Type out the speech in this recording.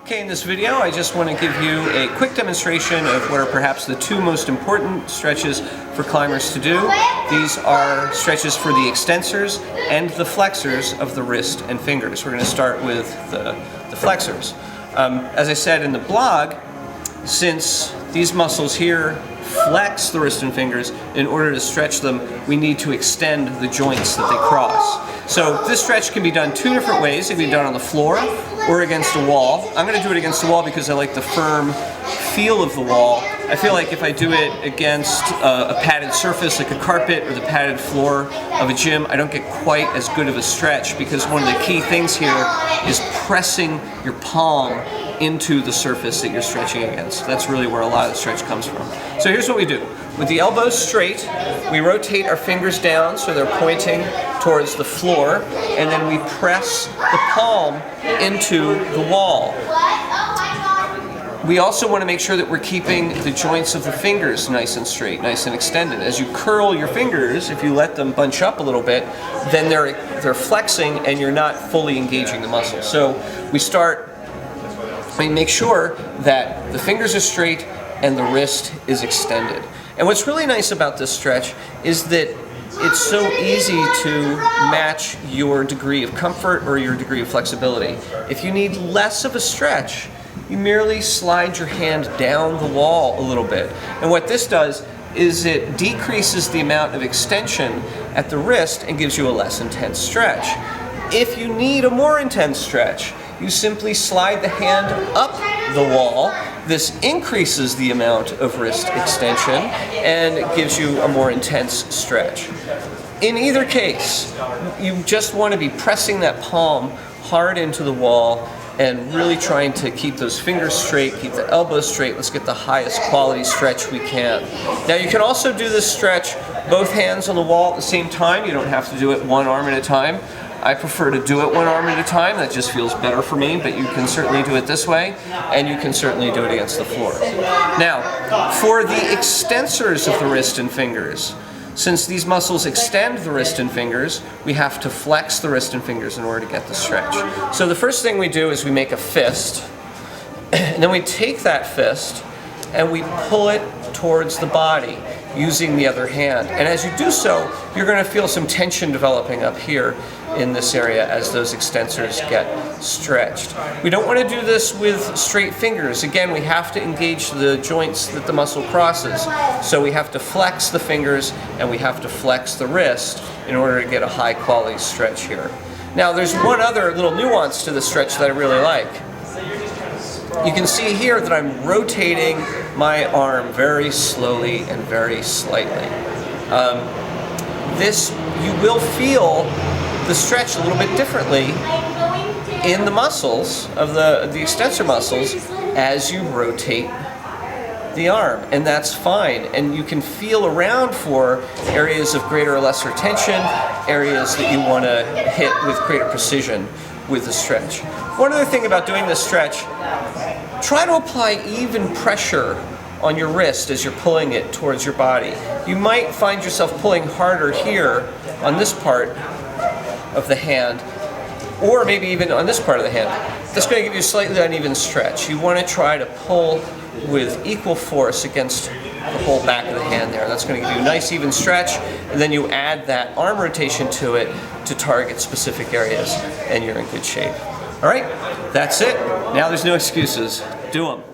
Okay, in this video I just want to give you a quick demonstration of what are perhaps the two most important stretches for climbers to do. These are stretches for the extensors and the flexors of the wrist and fingers. We're going to start with the flexors. As I said in the blog, since these muscles here flex the wrist and fingers, in order to stretch them, we need to extend the joints that they cross. So this stretch can be done two different ways. It can be done on the floor or against a wall. I'm going to do it against the wall because I like the firm feel of the wall. I feel like if I do it against a padded surface like a carpet or the padded floor of a gym, I don't get quite as good of a stretch, because one of the key things here is pressing your palm into the surface that you're stretching against. That's really where a lot of the stretch comes from. So here's what we do. With the elbows straight, we rotate our fingers down so they're pointing towards the floor, and then we press the palm into the wall. We also want to make sure that we're keeping the joints of the fingers nice and straight, nice and extended. As you curl your fingers, if you let them bunch up a little bit, then they're flexing and you're not fully engaging the muscle. So we make sure that the fingers are straight and the wrist is extended. And what's really nice about this stretch is that it's so easy to match your degree of comfort or your degree of flexibility. If you need less of a stretch, you merely slide your hand down the wall a little bit. And what this does is it decreases the amount of extension at the wrist and gives you a less intense stretch. If you need a more intense stretch, you simply slide the hand up the wall. This increases the amount of wrist extension and gives you a more intense stretch. In either case, you just want to be pressing that palm hard into the wall and really trying to keep those fingers straight, keep the elbows straight. Let's get the highest quality stretch we can. Now you can also do this stretch both hands on the wall at the same time. You don't have to do it one arm at a time. I prefer to do it one arm at a time. That just feels better for me, but you can certainly do it this way, and you can certainly do it against the floor. Now, for the extensors of the wrist and fingers, since these muscles extend the wrist and fingers, we have to flex the wrist and fingers in order to get the stretch. So the first thing we do is we make a fist, and then we take that fist and we pull it towards the body using the other hand. And as you do so, you're going to feel some tension developing up here in this area as those extensors get stretched. We don't want to do this with straight fingers. Again, we have to engage the joints that the muscle crosses. So we have to flex the fingers and we have to flex the wrist in order to get a high quality stretch here. Now there's one other little nuance to the stretch that I really like. You can see here that I'm rotating my arm very slowly and very slightly. You will feel the stretch a little bit differently in the muscles of the extensor muscles as you rotate the arm, and that's fine. And you can feel around for areas of greater or lesser tension, areas that you want to hit with greater precision with the stretch. One other thing about doing this stretch, try to apply even pressure on your wrist as you're pulling it towards your body. You might find yourself pulling harder here on this part of the hand, or maybe even on this part of the hand. That's going to give you a slightly uneven stretch. You want to try to pull with equal force against the whole back of the hand there. That's going to give you a nice even stretch, and then you add that arm rotation to it to target specific areas, and you're in good shape. All right, that's it. Now there's no excuses. Do them.